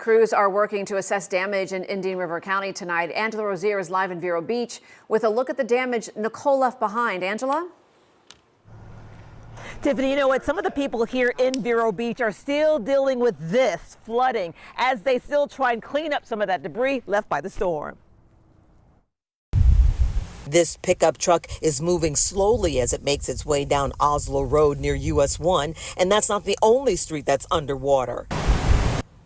Crews are working to assess damage in Indian River County tonight. Angela Rozier is live in Vero Beach with a look at the damage Nicole left behind. Angela? Tiffany, you know what? Some of the people here in Vero Beach are still dealing with this flooding as they still try and clean up some of that debris left by the storm. This pickup truck is moving slowly as it makes its way down Oslo Road near US 1, and that's not the only street that's underwater.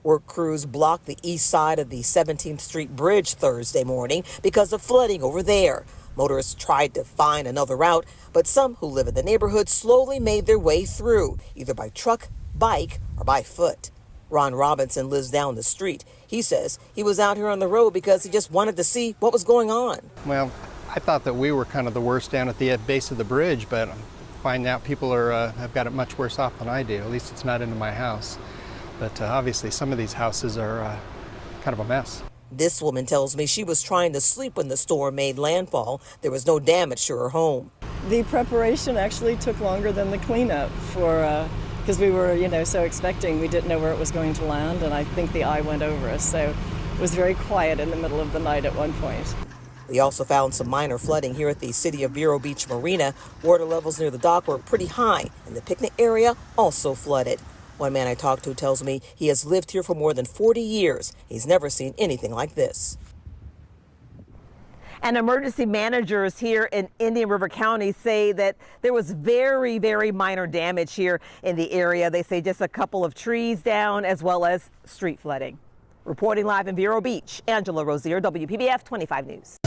Work crews blocked the east side of the 17th Street Bridge Thursday morning because of flooding over there. Motorists tried to find another route, but some who live in the neighborhood slowly made their way through, either by truck, bike, or by foot. Ron Robinson lives down the street. He says he was out here on the road because he just wanted to see what was going on. Well, I thought that we were kind of the worst down at the base of the bridge, but I'm finding out people have got it much worse off than I do. At least it's not into my house. But obviously some of these houses are kind of a mess. This woman tells me she was trying to sleep when the storm made landfall. There was no damage to her home. The preparation actually took longer than the cleanup because we were, so expecting. We didn't know where it was going to land, and I think the eye went over us. So it was very quiet in the middle of the night at one point. We also found some minor flooding here at the City of Vero Beach Marina. Water levels near the dock were pretty high, and the picnic area also flooded. One man I talked to tells me he has lived here for more than 40 years. He's never seen anything like this. And emergency managers here in Indian River County say that there was very, very minor damage here in the area. They say just a couple of trees down as well as street flooding. Reporting live in Vero Beach, Angela Rozier, WPBF 25 News.